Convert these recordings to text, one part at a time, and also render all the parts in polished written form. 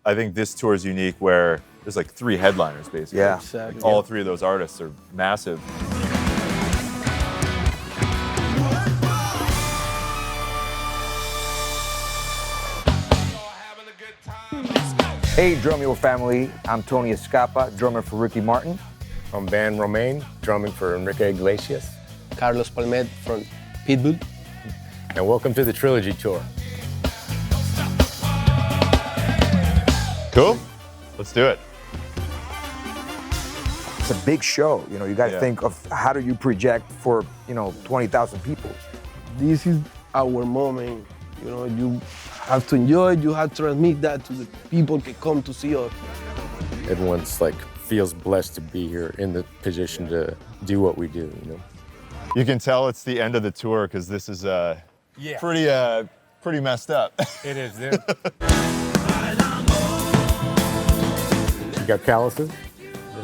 I think this tour is unique where there's like 3 headliners basically. Yeah. Exactly. All 3 of those artists are massive. Hey, Drumeo family, I'm Tony Escapa, drummer for Ricky Martin. I'm band Romaine, drumming for Enrique Iglesias. Carlos Palmet from Pitbull. And welcome to the Trilogy Tour. Cool. Let's do it. It's a big show, you know, you gotta think of how do you project for, 20,000 people. This is our moment. You know, you have to enjoy it, you have to transmit that to the people that come to see us. Everyone's feels blessed to be here in the position to do what we do, You can tell it's the end of the tour because this is pretty messed up. It is, dude. You got calluses?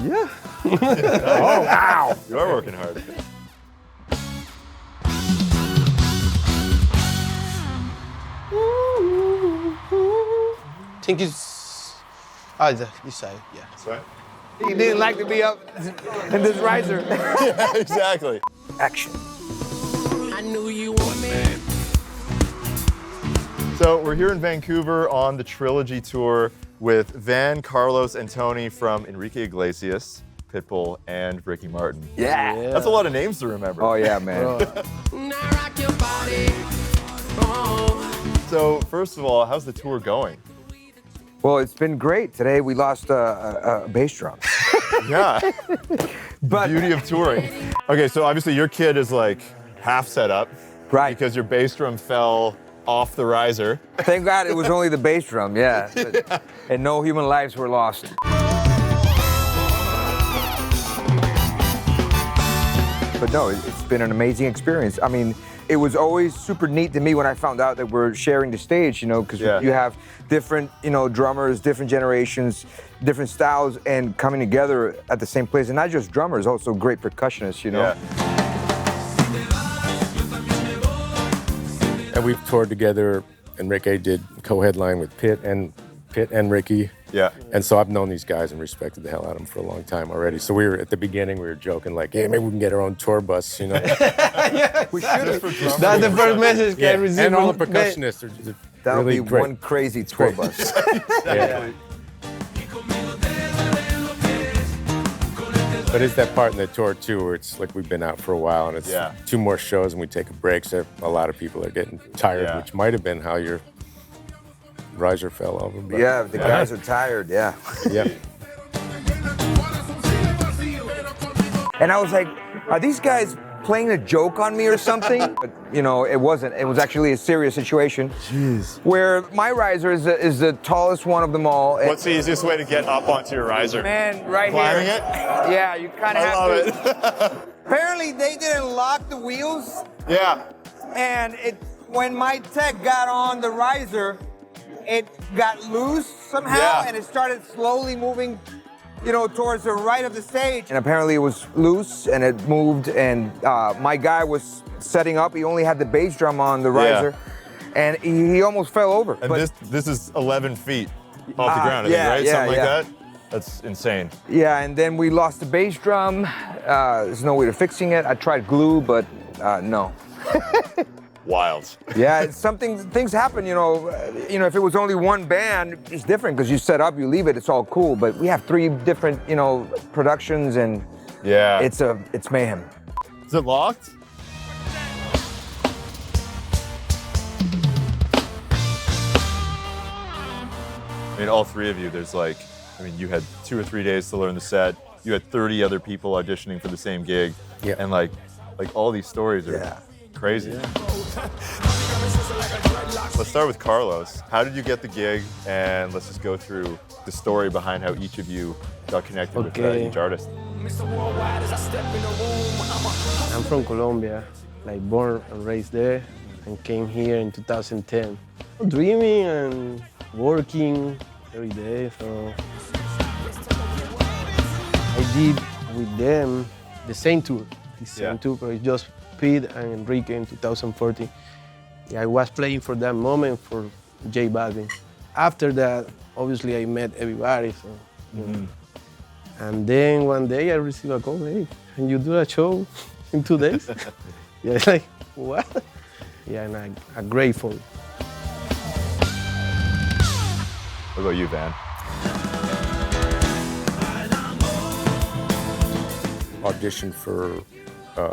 Yeah. Oh, wow. You are working hard. I think it's, this side, yeah. That's right. He didn't like to be up in this riser. Yeah, exactly. Action. I knew you want me. So we're here in Vancouver on the Trilogy Tour with Van, Carlos, and Tony from Enrique Iglesias, Pitbull, and Ricky Martin. Yeah. That's a lot of names to remember. Oh yeah, man. Now rock your body. Oh. So first of all, how's the tour going? Well, it's been great. Today we lost a bass drum. Yeah. But Beauty of touring. Okay, so obviously your kid is half set up. Right. Because your bass drum fell off the riser. Thank God it was only the bass drum, yeah. And no human lives were lost. But no, it's been an amazing experience. I mean, it was always super neat to me when I found out that we're sharing the stage, because you have different, drummers, different generations, different styles, and coming together at the same place. And not just drummers, also great percussionists, Yeah. And we've toured together. Enrique did co-headline with Pitt and Ricky. Yeah. And so I've known these guys and respected the hell out of them for a long time already. So we were, at the beginning, we were joking hey, maybe we can get our own tour bus, We should That's the first message I received. And all the from percussionists are That would really be great. one crazy tour bus. Yeah. But it's that part in the tour too where it's we've been out for a while and it's 2 more shows and we take a break, so a lot of people are getting tired, which might have been how your riser fell over. But Yeah, the guys are tired, yeah. yeah. And I was like, are these guys playing a joke on me or something? But, it wasn't. It was actually a serious situation. Jeez. Where my riser is the tallest one of them all. And What's the easiest way to get up onto your riser? man, right Climbing here. it? Yeah, you kind of I have love to. it. Apparently, they didn't lock the wheels, Yeah. and when my tech got on the riser, it got loose somehow, Yeah. and it started slowly moving, towards the right of the stage. And apparently, it was loose, and it moved, and my guy was setting up. He only had the bass drum on the riser, and he almost fell over. And But- this is 11 feet off the ground, I think, yeah, right? yeah, Something yeah. like that? That's insane. Yeah, and then we lost the bass drum. There's no way to fixing it. I tried glue, but no. Wild. Yeah, things happen, if it was only one band, it's different because you set up, you leave it, it's all cool. But we have 3 different, productions, and Yeah. it's mayhem. Is it locked? I mean, all 3 of you, there's you had 2 or 3 days to learn the set. You had 30 other people auditioning for the same gig. Yeah. And all these stories are crazy. Let's start with Carlos. How did you get the gig? And let's just go through the story behind how each of you got connected with each artist. I'm from Colombia, born and raised there, and came here in 2010. Dreaming and working every day, so I did with them the same tour, but it's just Pete and Enrique in 2014. Yeah, I was playing for that moment for J Balvin. after that, obviously I met everybody. So, you know. And then one day I received a call, hey, can you do a show in 2 days? Yeah, it's like, what? Yeah, and I'm grateful. What about you, Van? Auditioned for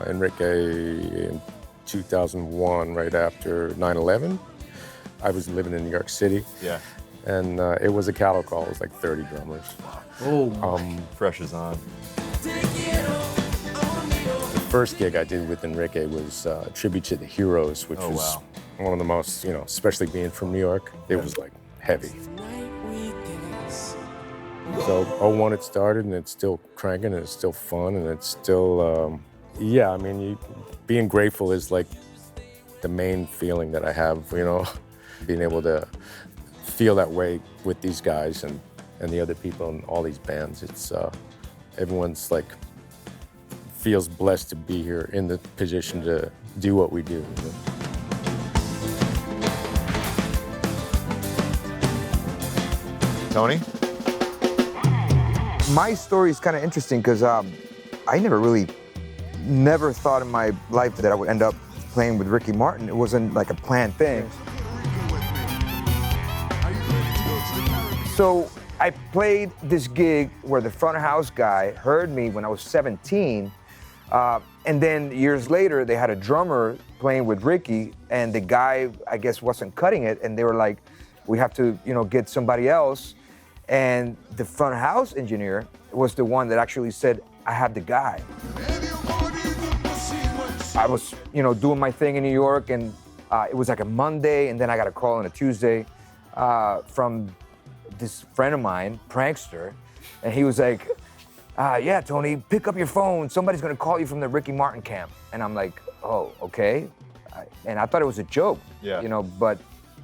Enrique in 2001, right after 9/11. I was living in New York City. Yeah. And it was a cattle call. It was like 30 drummers. Oh, pressure's on. The first gig I did with Enrique was a tribute to the heroes, which was one of the most, you know, especially being from New York, it was like heavy. So 01 it started, and it's still cranking, and it's still fun, and it's still, yeah, I mean, being grateful is like the main feeling that I have, you know, being able to feel that way with these guys and the other people in all these bands. It's, everyone's like, feels blessed to be here in the position to do what we do. You know? Tony? My story is kind of interesting because I never thought in my life that I would end up playing with Ricky Martin. It wasn't like a planned thing. So I played this gig where the front of house guy heard me when I was 17. And then years later, they had a drummer playing with Ricky, and the guy, I guess, wasn't cutting it. And they were like, we have to, you know, get somebody else. And the front of house engineer was the one that actually said, I have the guy. I was, you know, doing my thing in New York, and it was like a Monday, and then I got a call on a Tuesday from this friend of mine, prankster, and he was like, yeah, Tony, pick up your phone. Somebody's gonna call you from the Ricky Martin camp. And I'm like, oh, okay. And I thought it was a joke, you know, but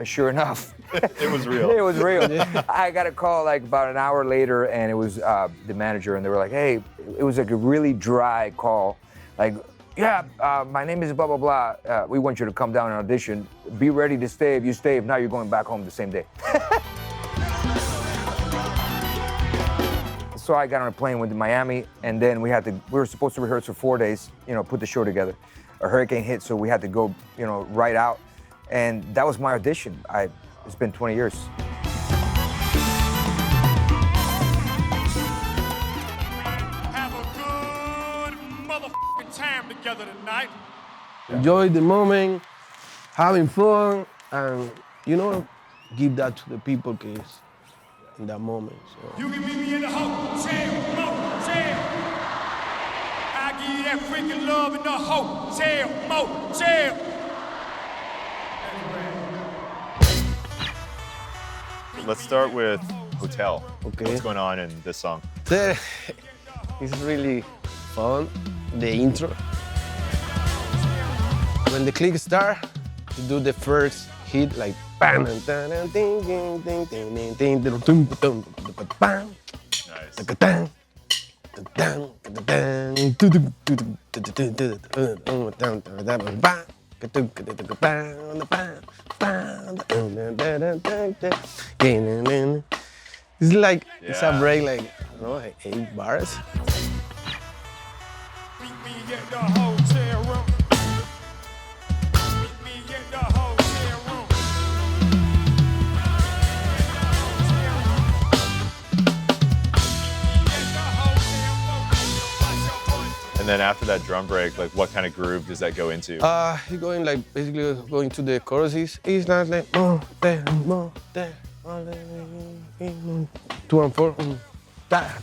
sure enough. It was real. It was real. I got a call like about an hour later, and it was the manager, and they were like, hey, it was like a really dry call. Like, yeah, my name is blah, blah, blah. We want you to come down and audition. Be ready to stay. If you stay, if not, you're going back home the same day. So I got on a plane, went to Miami, and then we were supposed to rehearse for 4 days, you know, put the show together. A hurricane hit, so we had to go, you know, right out. And that was my audition. It's been 20 years. Have a good motherfucking time together tonight. Enjoy the moment, having fun, and, you know, give that to the people cause in that moment. So. You can meet me in the hotel, motel. I give you that freaking love in the hotel, motel. Let's start with Hotel. Okay. What's going on in this song? It's really fun, the intro. When the click start, you do the first hit like bam, and ding, ding, ding, ding, ding, ding, ding, ding, bam. Nice. It's like, it's a break like, I don't know, like 8 bars. Meet me at the hotel room. Meet me at the hotel room. And then after that drum break, like what kind of groove does that go into? He's going like, basically going to the choruses. It's not like, more there, 2 and 4, that.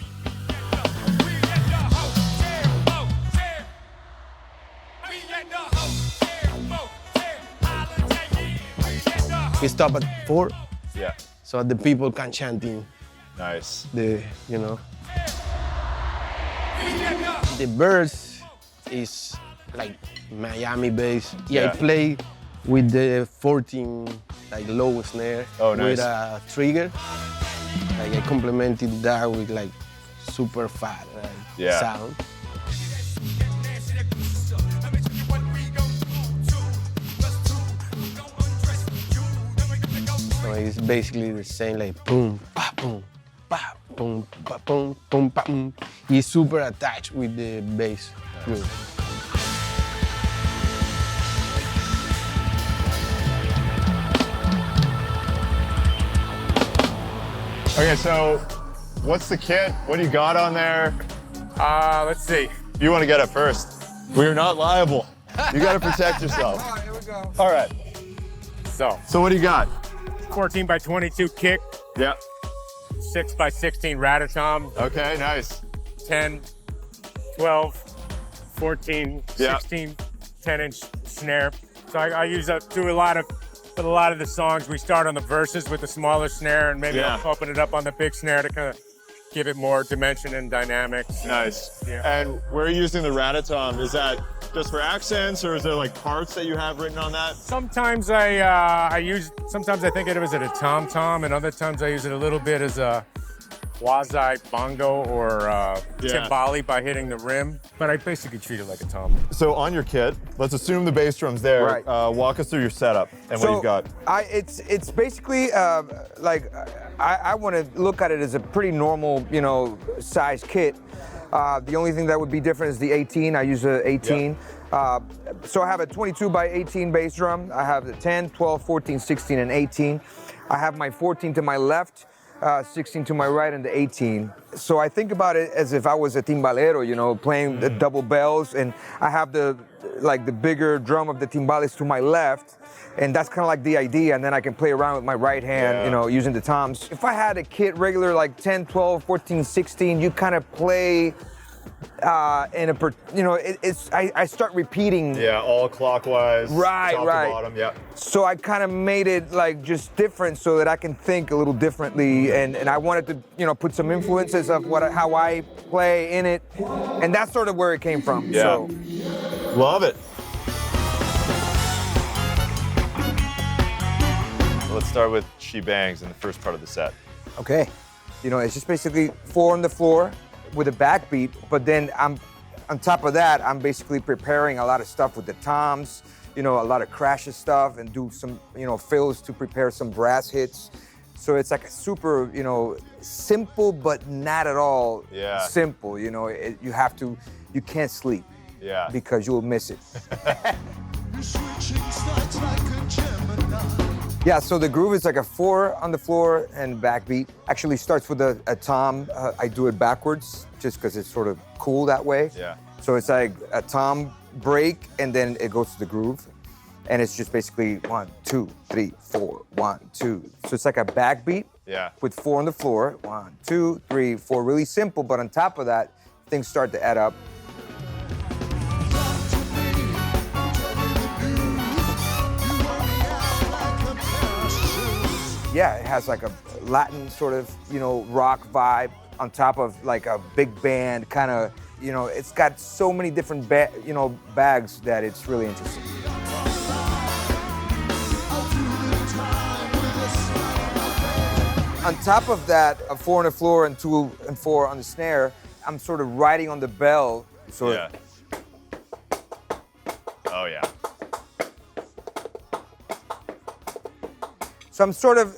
We stop at 4, Yeah. so the people can chanting Nice. the, you know. The verse is like Miami bass. Yeah, Yeah. I play with the 14 like low snare with a trigger. Like I complemented that with like super fat sound. So it's basically the same, like boom, ba, boom, ba, boom, ba, boom, boom, ba, boom. It's super attached with the bass groove. Okay, so what's the kit? What do you got on there? Let's see. You want to get it first. We are not liable. You got to protect yourself. All right, here we go. All right. So what do you got? 14 by 22 kick, Yeah. 6 by 16 Ratatom, Okay, nice. 10, 12, 14, Yeah. 16, 10-inch snare. So I do a lot of the songs. We start on the verses with the smaller snare, and maybe Yeah. I'll open it up on the big snare to kind of give it more dimension and dynamics. Nice. Yeah. And where are you using the Ratatom? Is that just for accents, or is there like parts that you have written on that? Sometimes sometimes I think of it as a tom-tom, and other times I use it a little bit as a quasi bongo or timbali by hitting the rim. But I basically treat it like a tom. So on your kit, let's assume the bass drum's there. Right. Walk us through your setup and what you've got. It's basically like I want to look at it as a pretty normal, size kit. The only thing that would be different is the 18. I use a 18. So I have a 22 by 18 bass drum. I have the 10, 12, 14, 16, and 18. I have my 14 to my left, 16 to my right, and the 18. So I think about it as if I was a timbalero, playing the double bells, and I have the bigger drum of the timbales to my left, and that's kind of like the idea, and then I can play around with my right hand, using the toms. If I had a kit regular like 10, 12, 14, 16, you kind of play I start repeating. Yeah, all clockwise. Right, top right. to bottom, yeah. So I kind of made it like just different so that I can think a little differently, and I wanted to, put some influences of how I play in it, and that's sort of where it came from. Yeah. So. Love it. Let's start with She Bangs in the first part of the set. Okay. It's just basically 4 on the floor with a backbeat, but then on top of that, I'm basically preparing a lot of stuff with the toms, a lot of crashes stuff, and do some, fills to prepare some brass hits. So it's like a super, simple, but not at all simple. You can't sleep because you'll miss it. Yeah, so the groove is like a 4 on the floor and backbeat. Actually starts with a tom. I do it backwards just because it's sort of cool that way. Yeah. So it's like a tom break and then it goes to the groove. And it's just basically 1, 2, 3, 4, 1, 2. So it's like a backbeat with 4 on the floor. 1, 2, 3, 4. Really simple, but on top of that, things start to add up. Yeah, it has like a Latin sort of, rock vibe on top of like a big band kind of, it's got so many different, bags that it's really interesting. On top of that, a 4 on the floor and 2 and 4 on the snare, I'm sort of riding on the bell. So Yeah. Oh, yeah. So I'm sort of,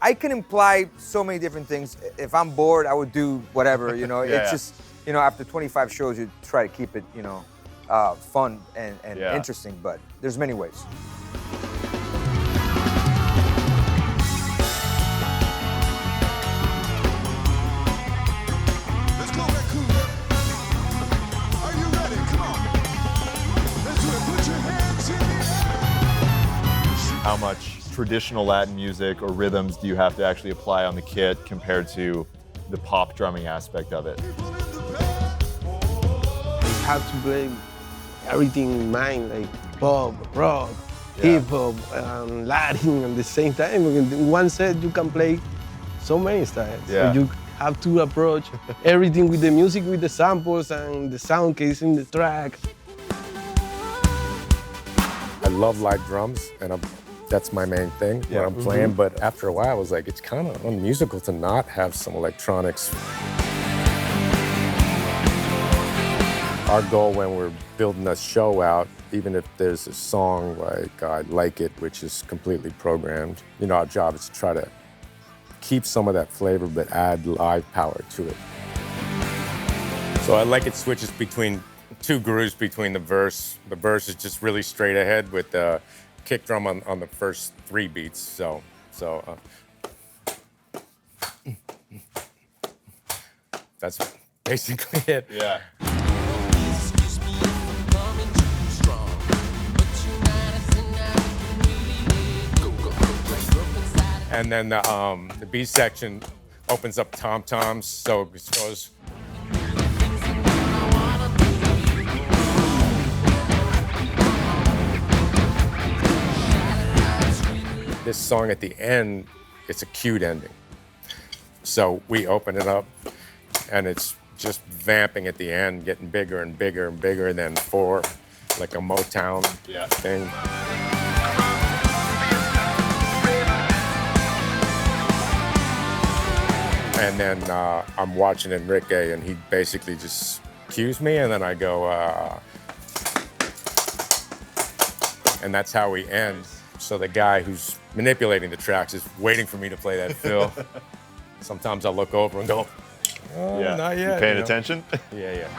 I can imply so many different things. If I'm bored, I would do whatever, It's just, after 25 shows, you try to keep it, fun and interesting, but there's many ways. Let's go, Vancouver. Are you ready? Come on. Let's do it. Put your hands in the air. How much traditional Latin music or rhythms do you have to actually apply on the kit compared to the pop drumming aspect of it? You have to play everything in mind, like pop, rock, hip hop, and Latin at the same time. In one set, you can play so many styles. Yeah. So you have to approach everything with the music, with the samples and the sound case in the track. I love live drums, and that's my main thing when I'm playing. But after a while, I was like, it's kind of unmusical to not have some electronics. Our goal when we're building a show out, even if there's a song like I Like It, which is completely programmed, you know, our job is to try to keep some of that flavor but add live power to it. So I Like It switches between two grooves between the verse. The verse is just really straight ahead with the kick drum on the first 3 beats. So that's basically it. Yeah. And then the B section opens up tom-toms, so it goes. This song at the end, it's a cued ending. So we open it up, and it's just vamping at the end, getting bigger and bigger and bigger, and then 4, like a Motown thing. And then I'm watching Enrique, and he basically just cues me, and then I go, and that's how we end. So the guy who's manipulating the tracks is waiting for me to play that fill. Sometimes I'll look over and go, oh, not yet. You paying attention? Yeah.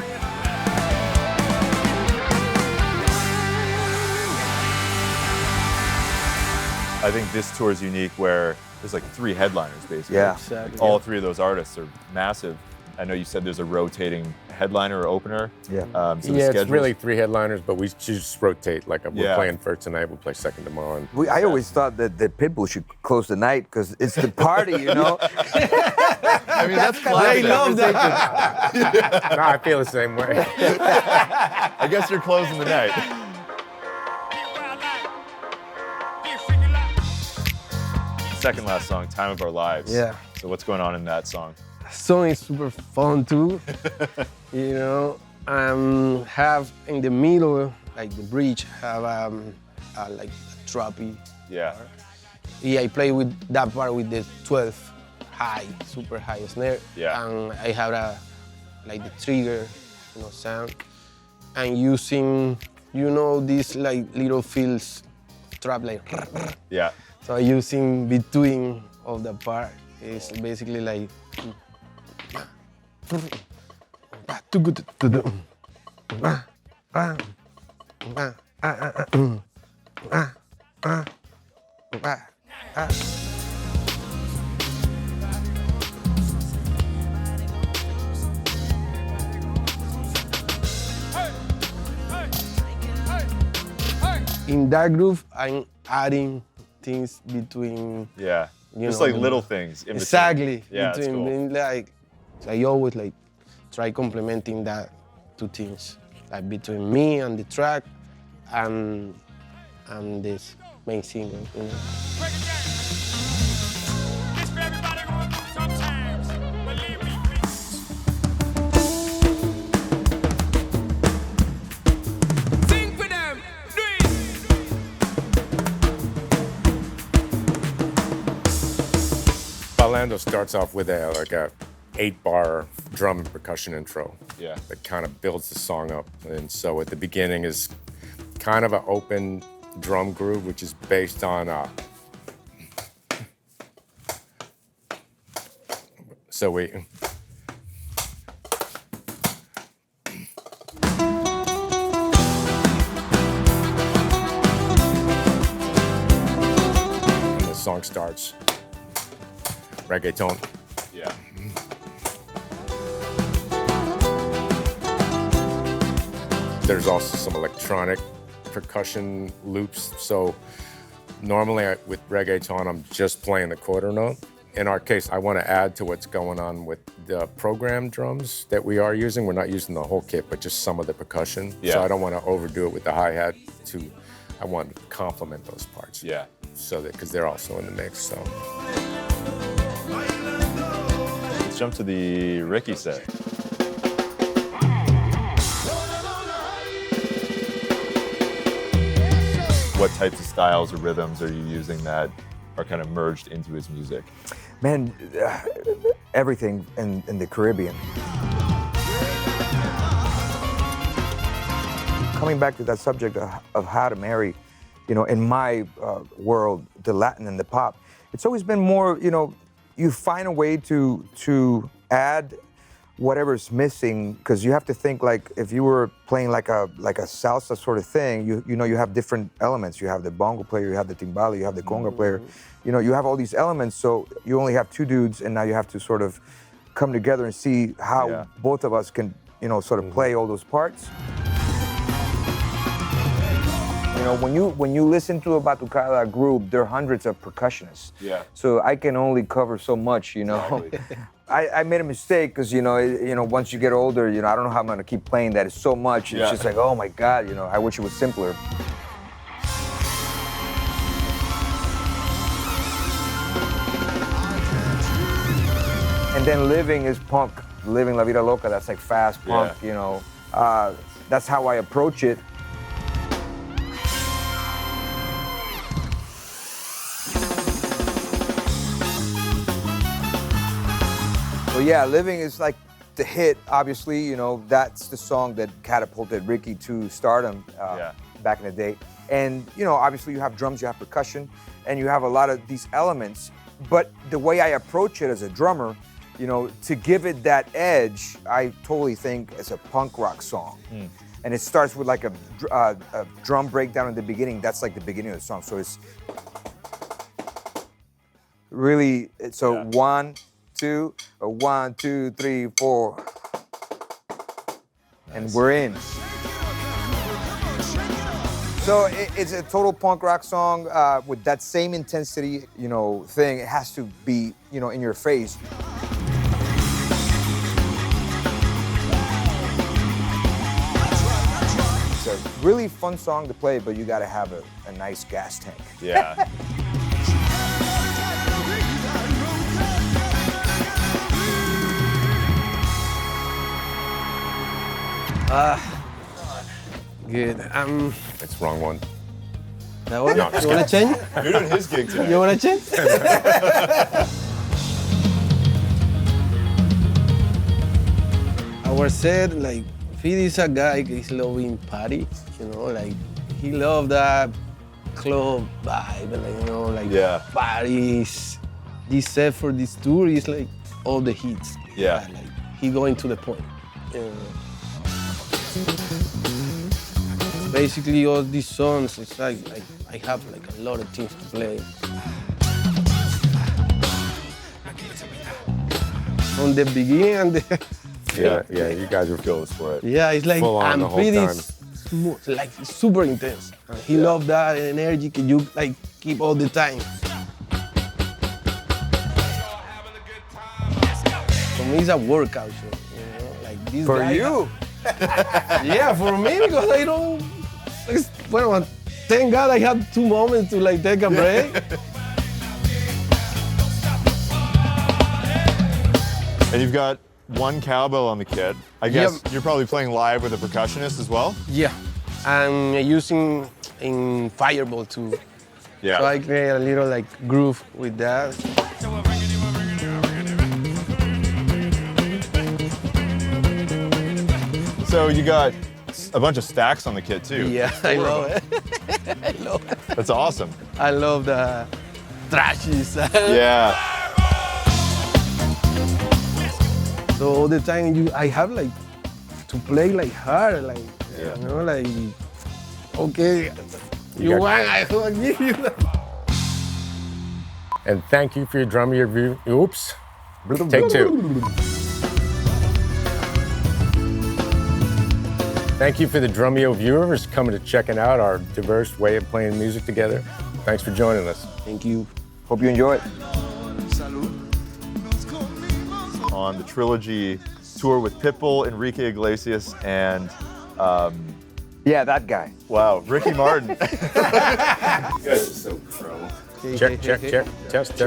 I think this tour is unique where there's like 3 headliners basically. Yeah. Exactly. All 3 of those artists are massive. I know you said there's a rotating headliner or opener. Yeah. So the Yeah, it's schedule's- really 3 headliners, but we just rotate. Like we're Yeah. playing first tonight, we'll play second tomorrow. And I always thought that Pitbull should close the night because it's the party, you know? I mean, that's I classic. love that. no, I feel the same way. I guess you're closing the night. Second last song, Time of Our Lives. Yeah. So what's going on in that song? Song is super fun too. You know, have in the middle, like the bridge, have like a trappy. Yeah. Yeah, I play with that part with the 12 high, super high snare. Yeah. And I have like the trigger, you know, sound. And using, you know, these like little fills trap like. Yeah. So using between of the part is basically like. In that groove, I'm adding things between. Yeah. You Just know, like the- little things in between. Exactly. Yeah, it's between cool. being like, so I always like try complementing that 2 things, like between me and the track, and this main single. You know. Break it down. This for everybody going through tough times. Believe me, please. Sing for them. Do it. Bailando starts off with a 8-bar drum and percussion intro. Yeah. That kind of builds the song up. And so at the beginning is kind of an open drum groove, which is based on so we and the song starts reggaeton. Yeah. There's also some electronic percussion loops. So normally with reggaeton, I'm just playing the quarter note. In our case, I want to add to what's going on with the program drums that we are using. We're not using the whole kit, but just some of the percussion. Yeah. So I don't want to overdo it with the hi-hat. I want to complement those parts. Yeah. So that, because they're also in the mix. So Let's jump to the Ricky set. What types of styles or rhythms are you using that are kind of merged into his music? Man, everything in the Caribbean. coming back to that subject of how to marry, you know, in my world, the Latin and the pop, it's always been more, you know, you find a way to add whatever's missing, because you have to think like if you were playing like a salsa sort of thing, you know you have different elements. You have the bongo player, you have the timbale, you have the conga player. You know, you have all these elements, so you only have two dudes, and now you have to sort of come together and see how both of us can, you know, sort of play all those parts. You know, when you listen to a batucada group, there are hundreds of percussionists. Yeah. So I can only cover so much, you know. Exactly. I made a mistake because, you know, once you get older, you know, I don't know how I'm gonna keep playing that. It's so much. It's just like, oh my God, you know, I wish it was simpler. And then Living is punk. Living La Vida Loca, that's like fast punk, you know. That's how I approach it. So yeah, Living is like the hit, obviously, you know, that's the song that catapulted Ricky to stardom back in the day. And, you know, obviously you have drums, you have percussion, and you have a lot of these elements. But the way I approach it as a drummer, you know, to give it that edge, I totally think it's a punk rock song. And it starts with like a drum breakdown in the beginning. That's like the beginning of the song. So it's really, so 1, 2, 1, 2, 3, 4. And we're in. So it's a total punk rock song with that same intensity, you know, thing. It has to be, you know, in your face. It's a really fun song to play, but you gotta have a nice gas tank. Yeah. Good. It's wrong one. That one? No, You wanna change? You're doing his gig today. You wanna change? Our set, like, Vida is a guy he's loving party, you know, like, he love that club vibe, like, you know, like parties. This set for this tour is like all the hits. Yeah. Like, he going to the point. Basically, all these songs, it's like I have like a lot of things to play. From the beginning and the Yeah, you guys are Goes for it. yeah, it's like full on I'm the whole pretty time. smooth, like super intense. And he loved that energy can you like keep all the time. For me, it's a workout show. You know, like this For guy you? Yeah, for me, because I don't. Well, thank God I have 2 moments to like take a break. And you've got one cowbell on the kit. I guess you're probably playing live with a percussionist as well? Yeah, I'm using in Fireball too. Yeah. So I create a little like groove with that. So you got a bunch of stacks on the kit too. Yeah, I love it. I love it. That's awesome. I love the trashes. Yeah. So all the time I have like to play like hard, like you know, like okay, you want I will give you that. And thank you for your drum review. Oops. Take 2. Thank you for the Drumeo viewers coming to checking out our diverse way of playing music together. Thanks for joining us. Thank you. Hope you enjoy it. On the Trilogy Tour with Pitbull, Enrique Iglesias, and Yeah, that guy. wow, Ricky Martin. Check. Test.